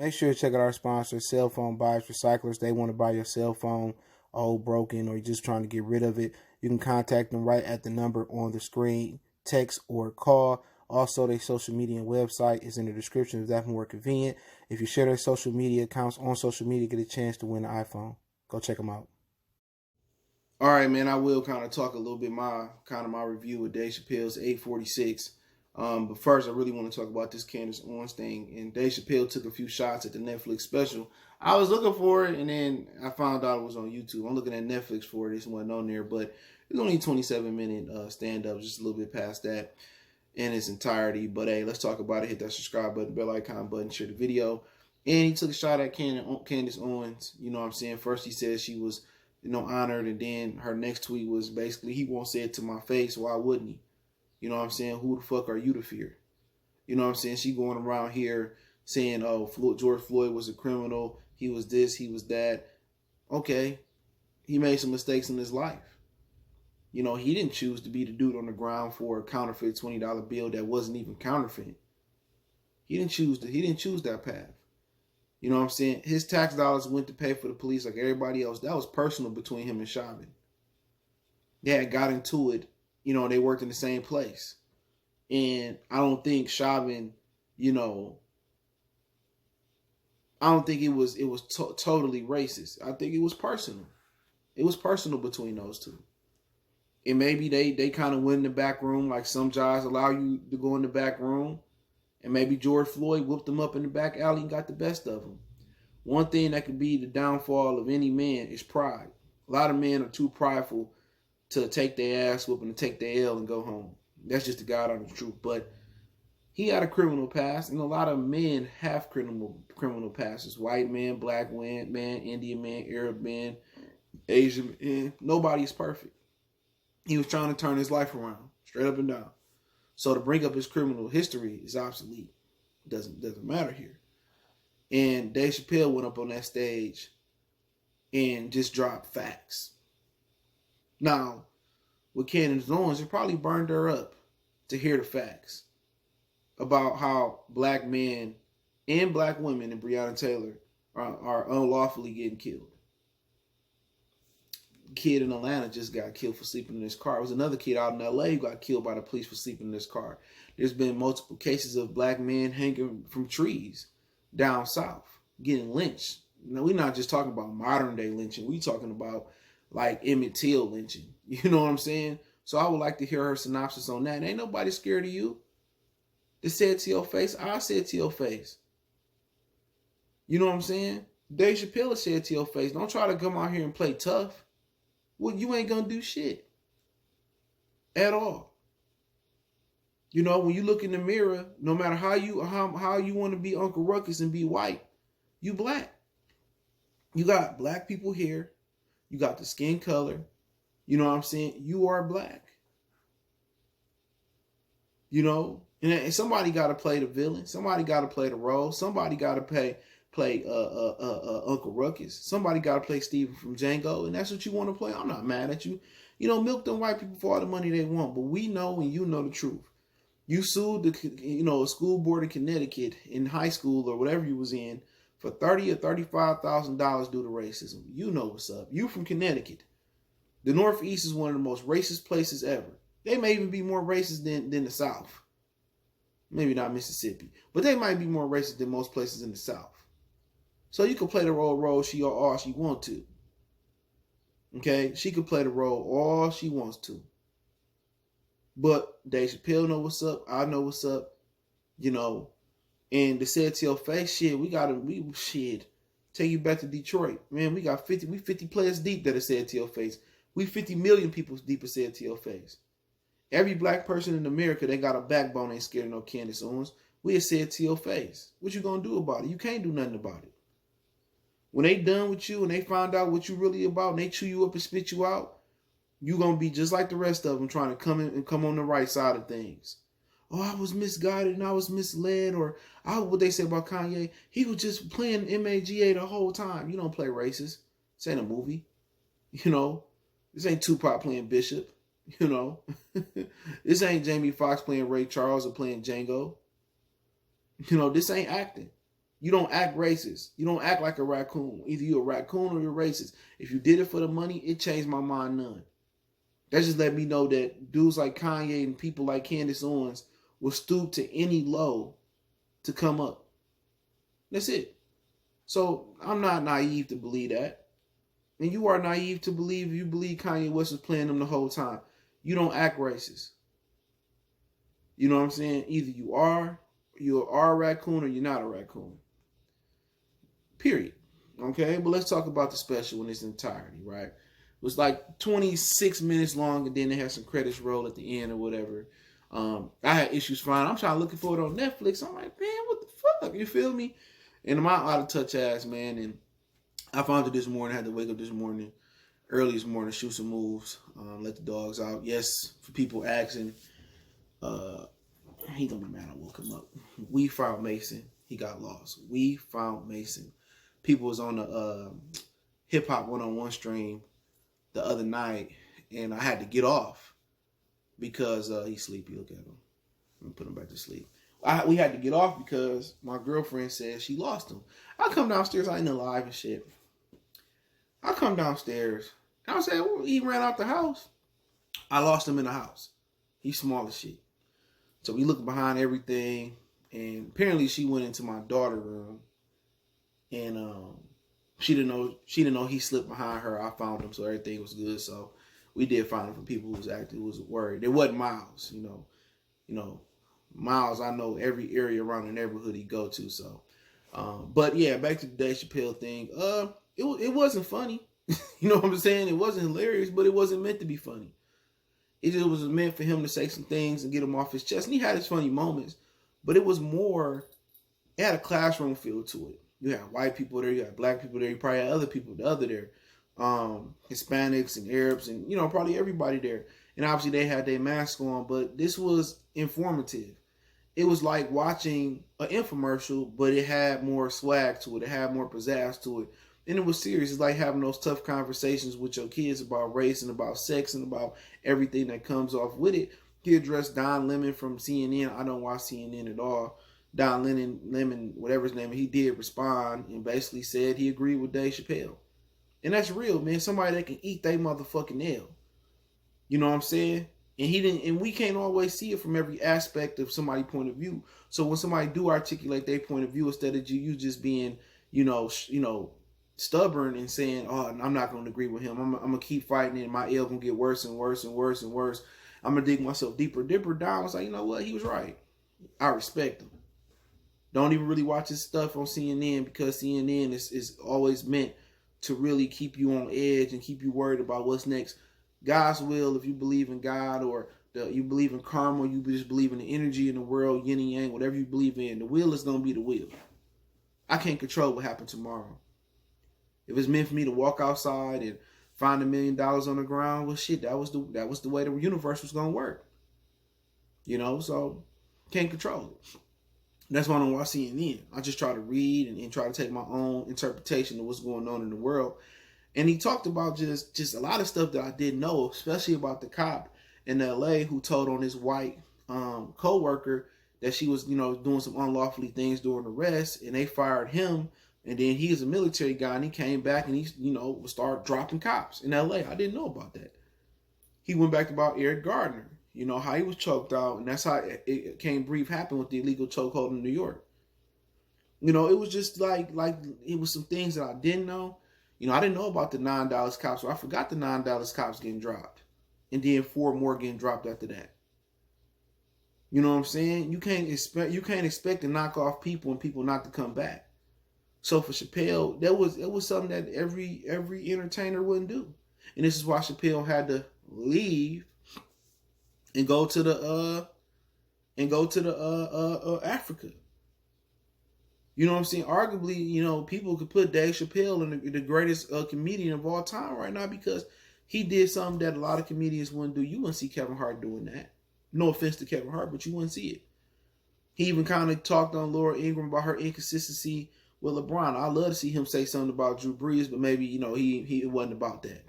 Make sure to check out our sponsor, Cell Phone Buyers Recyclers. They want to buy your cell phone old, broken, or you're just trying to get rid of it. You can contact them right at the number on the screen, text or call. Also, their social media and website is in the description if that's more convenient. If you share their social media accounts on social media, get a chance to win an iPhone. Go check them out. All right, man, I will kind of talk a little bit my review of Dave Chappelle's 846. But first, I really want to talk about this Candace Owens thing. And Dave Chappelle took a few shots at the Netflix special. I was looking for it, and then I found out it was on YouTube. I'm looking at Netflix for it. It wasn't on there, but it's only a 27-minute stand-up, just a little bit past that in its entirety. But hey, let's talk about it. Hit that subscribe button, bell icon button, share the video. And he took a shot at Candace Owens. You know what I'm saying? First, he said she was, honored, and then her next tweet was basically, he won't say it to my face. Why wouldn't he? You know what I'm saying? Who the fuck are you to fear? You know what I'm saying? She going around here saying, oh, George Floyd was a criminal. He was this, he was that. Okay. He made some mistakes in his life. He didn't choose to be the dude on the ground for a counterfeit $20 bill that wasn't even counterfeit. He didn't choose that path. You know what I'm saying? His tax dollars went to pay for the police like everybody else. That was personal between him and Chauvin. They had got into it. They worked in the same place. And I don't think Chauvin, I don't think it was totally racist. I think it was personal. It was personal between those two. And maybe they kind of went in the back room, like some jobs allow you to go in the back room. And maybe George Floyd whooped them up in the back alley and got the best of them. One thing that could be the downfall of any man is pride. A lot of men are too prideful to take their ass whooping and take their L and go home. That's just the God honest truth. But he had a criminal past, and a lot of men have criminal pasts. White man, black man, Indian man, Arab man, Asian man. Nobody's perfect. He was trying to turn his life around, straight up and down. So to bring up his criminal history is obsolete. Doesn't matter here. And Dave Chappelle went up on that stage and just dropped facts. Now, with Candace Owens, it probably burned her up to hear the facts about how black men and black women and Breonna Taylor are unlawfully getting killed. Kid in Atlanta just got killed for sleeping in his car. There was another kid out in LA who got killed by the police for sleeping in his car. There's been multiple cases of black men hanging from trees down south, getting lynched. We're not just talking about modern day lynching. We're talking about like Emmett Till lynching. You know what I'm saying? So I would like to hear her synopsis on that. And ain't nobody scared of you. They say it to your face. I say it to your face. You know what I'm saying? Dave Chappelle said it to your face. Don't try to come out here and play tough. Well, you ain't gonna do shit at all. When you look in the mirror, no matter how you want to be Uncle Ruckus and be white, you black. You got black people here. You got the skin color. You know what I'm saying? You are black. And somebody got to play the villain. Somebody got to play the role. Somebody got to play Uncle Ruckus. Somebody got to play Steven from Django, and that's what you want to play. I'm not mad at you. Milk them white people for all the money they want, but we know and you know the truth. You sued a school board in Connecticut in high school or whatever you was in for $30,000 or $35,000 due to racism. You know what's up. You from Connecticut. The Northeast is one of the most racist places ever. They may even be more racist than the South. Maybe not Mississippi, but they might be more racist than most places in the South. So you can play the role she all she want to. Okay? She can play the role all she wants to. But Dave Chappelle know what's up. I know what's up. And to say it to your face, shit, take you back to Detroit. Man, we 50 players deep that have said it to your face. We 50 million people deep that said it to your face. Every black person in America, they got a backbone, ain't scared of no Candace Owens. We have said it to your face. What you gonna do about it? You can't do nothing about it. When they done with you and they find out what you really about and they chew you up and spit you out, you gonna be just like the rest of them trying to come on the right side of things. Oh, I was misguided and I was misled, or what they say about Kanye, he was just playing MAGA the whole time. You don't play racist. This ain't a movie. This ain't Tupac playing Bishop. This ain't Jamie Foxx playing Ray Charles or playing Django. This ain't acting. You don't act racist. You don't act like a raccoon. Either you're a raccoon or you're racist. If you did it for the money, it changed my mind none. That just let me know that dudes like Kanye and people like Candace Owens will stoop to any low to come up. That's it. So I'm not naive to believe that. And you are naive to believe you believe Kanye West was playing them the whole time. You don't act racist. You know what I'm saying? Either you are a raccoon or you're not a raccoon. Period. Okay? But let's talk about the special in its entirety, right? It was like 26 minutes long, and then they had some credits roll at the end or whatever. I had issues finding. I'm trying looking for it on Netflix. I'm like, man, what the fuck? You feel me? And I'm out of touch ass, man. And I found it this morning. I had to wake up this morning, early this morning, shoot some moves, let the dogs out. Yes, for people asking, he gonna be mad I woke him up. We found Mason. He got lost. We found Mason. People was on the hip hop 101 stream the other night, and I had to get off because he's sleepy. Look at him. I'm gonna put him back to sleep. We had to get off because my girlfriend said she lost him. I come downstairs, I ain't alive and shit. I come downstairs, and I said, well, he ran out the house. I lost him in the house. He's small as shit. So we looked behind everything, and apparently she went into my daughter's room, and she didn't know he slipped behind her. I found him, so everything was good. So we did find him from people who was worried. It wasn't Miles, you know. Miles, I know every area around the neighborhood he go to. So, but yeah, back to the Dave Chappelle thing. It wasn't funny. You know what I'm saying? It wasn't hilarious, but it wasn't meant to be funny. It just was meant for him to say some things and get him off his chest. And he had his funny moments, but it was more. It had a classroom feel to it. You had white people there, you had black people there, you probably had other people there, Hispanics and Arabs, and probably everybody there. And obviously they had their masks on, but this was informative. It was like watching an infomercial, but it had more swag to it. It had more pizzazz to it. And it was serious. It's like having those tough conversations with your kids about race and about sex and about everything that comes off with it. He addressed Don Lemon from CNN. I don't watch CNN at all. Don Lemon, whatever his name is, he did respond and basically said he agreed with Dave Chappelle. And that's real, man. Somebody that can eat their motherfucking nail. You know what I'm saying? And he didn't, and we can't always see it from every aspect of somebody's point of view. So when somebody do articulate their point of view, instead of you just being, stubborn and saying, "Oh, I'm not going to agree with him. I'm gonna keep fighting, and my ill gonna get worse and worse and worse and worse. I'm gonna dig myself deeper down." I was like, you know what? He was right. I respect him. Don't even really watch his stuff on CNN because CNN is always meant to really keep you on edge and keep you worried about what's next. God's will, if you believe in God or you believe in karma, you just believe in the energy in the world, yin and yang, whatever you believe in, the will is going to be the will. I can't control what happens tomorrow. If it's meant for me to walk outside and find $1 million on the ground, well, shit, that was the way the universe was going to work. So can't control it. That's why I don't watch CNN. I just try to read and try to take my own interpretation of what's going on in the world. And he talked about just a lot of stuff that I didn't know, especially about the cop in LA who told on his white co-worker that she was, doing some unlawfully things during arrest, and they fired him. And then he was a military guy, and he came back and he, would start dropping cops in LA. I didn't know about that. He went back about Eric Gardner, how he was choked out, and that's how it came brief happened with the illegal chokehold in New York. It was just like it was some things that I didn't know. I didn't know about the $9 cops, so I forgot the $9 cops getting dropped. And then 4 more getting dropped after that. You know what I'm saying? You can't expect to knock off people and people not to come back. So for Chappelle, it was something that every entertainer wouldn't do. And this is why Chappelle had to leave and go to Africa. You know what I'm saying? Arguably, people could put Dave Chappelle in the greatest comedian of all time right now because he did something that a lot of comedians wouldn't do. You wouldn't see Kevin Hart doing that. No offense to Kevin Hart, but you wouldn't see it. He even kind of talked on Laura Ingraham about her inconsistency with LeBron. I love to see him say something about Drew Brees, but maybe, it wasn't about that.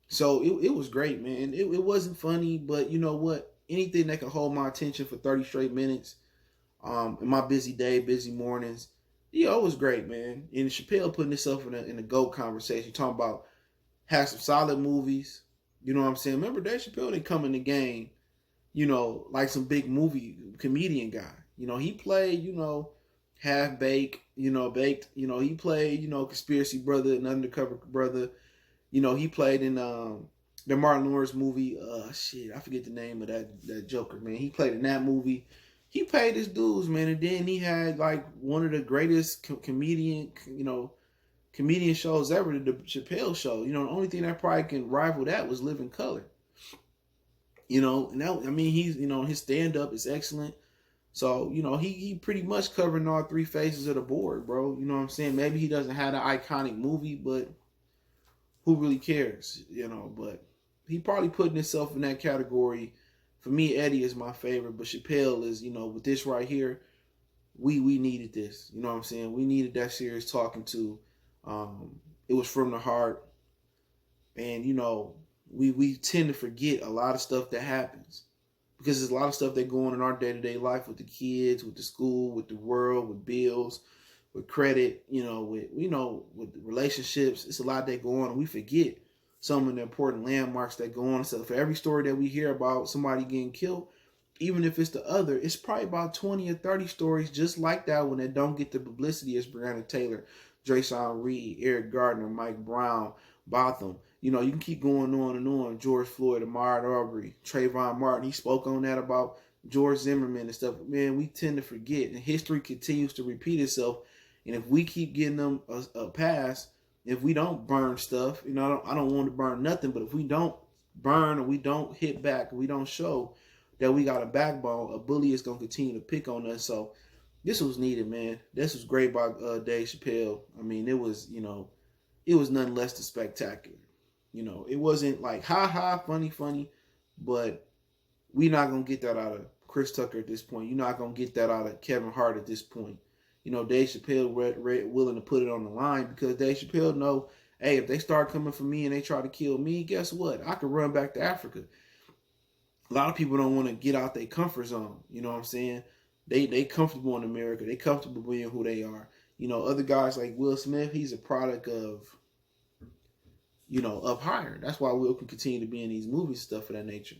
So it was great, man. It wasn't funny, but you know what? Anything that can hold my attention for 30 straight minutes, In my busy day, busy mornings, it was great, man. And Chappelle putting himself in a GOAT conversation, talking about have some solid movies. You know what I'm saying? Remember Dave Chappelle didn't come in the game, like some big movie comedian guy. He played, half baked, baked. He played, conspiracy brother and undercover brother. He played in the Martin Lawrence movie. Shit, I forget the name of that Joker, man. He played in that movie. He paid his dues, man, and then he had like one of the greatest comedian shows ever, the Chappelle show. The only thing that probably can rival that was Living Color. And that, I mean, he's, his stand up is excellent. So, he pretty much covering all three phases of the board, bro. You know what I'm saying? Maybe he doesn't have an iconic movie, but who really cares? But he probably putting himself in that category. For me, Eddie is my favorite, but Chappelle is, with this right here, we needed this. You know what I'm saying? We needed that series talking to. It was from the heart. And, we tend to forget a lot of stuff that happens. Because there's a lot of stuff that go on in our day-to-day life with the kids, with the school, with the world, with bills, with credit, with relationships. It's a lot that go on, and we forget some of the important landmarks that go on. So for every story that we hear about somebody getting killed, even if it's the other, it's probably about 20 or 30 stories just like that one that don't get the publicity as Breonna Taylor, Drayshawn Reed, Eric Gardner, Mike Brown, Botham. You can keep going on and on. George Floyd, Ahmaud Arbery, Trayvon Martin. He spoke on that about George Zimmerman and stuff. Man, we tend to forget, and history continues to repeat itself. And if we keep getting them a pass, if we don't burn stuff, I don't want to burn nothing, but if we don't burn or we don't hit back, or we don't show that we got a backbone, a bully is going to continue to pick on us. So this was needed, man. This was great by Dave Chappelle. I mean, it was, it was nothing less than spectacular. It wasn't like funny, but we're not going to get that out of Chris Tucker at this point. You're not going to get that out of Kevin Hart at this point. Dave Chappelle willing to put it on the line because Dave Chappelle know, hey, if they start coming for me and they try to kill me, guess what? I could run back to Africa. A lot of people don't want to get out their comfort zone. You know what I'm saying? They comfortable in America. They comfortable being who they are. Other guys like Will Smith, he's a product of, up higher. That's why Will can continue to be in these movies, stuff of that nature.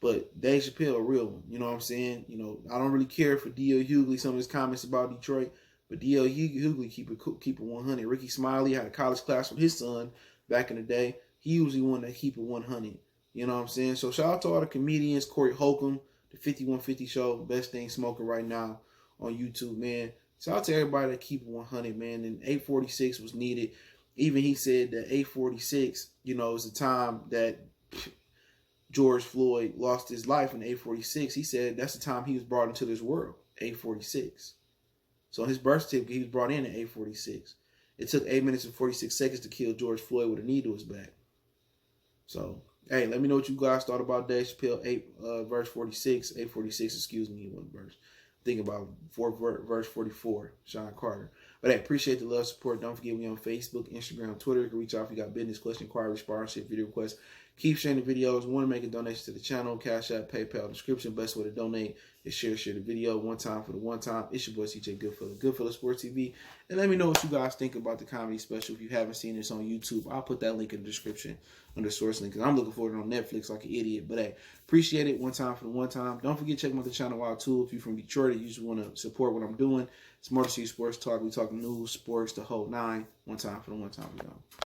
But Dave Chappelle, a real one. You know what I'm saying? I don't really care for D.L. Hughley, some of his comments about Detroit, but D.L. Hughley keep it 100. Ricky Smiley had a college class with his son back in the day. He usually wanted to keep it 100. You know what I'm saying? So shout out to all the comedians, Corey Holcomb, the 5150 show, best thing smoking right now on YouTube, man. Shout out to everybody that keep it 100, man. And 846 was needed. Even he said that 846, is the time that George Floyd lost his life in 846. He said that's the time he was brought into this world, 846. So his birth certificate, he was brought in at 846. It took 8 minutes and 46 seconds to kill George Floyd with a knee to his back. So, hey, let me know what you guys thought about Dave Chappelle, 846, excuse me, one verse. Think about verse 44, Sean Carter. But hey, appreciate the love, support. Don't forget me on Facebook, Instagram, Twitter. You can reach out if you got business, question, inquiry, sponsorship, video requests. Keep sharing the videos. Want to make a donation to the channel, Cash App, PayPal, description. Best way to donate is share the video. One time for the one time. It's your boy CJ Goodfellas Sports TV. And let me know what you guys think about the comedy special. If you haven't seen this on YouTube, I'll put that link in the description under source link because I'm looking for it on Netflix like an idiot. But hey, appreciate it. One time for the one time. Don't forget to check out the channel out too. If you're from Detroit and you just want to support what I'm doing, it's Motor City Sports Talk. We talking news, sports, the whole nine. One time for the one time.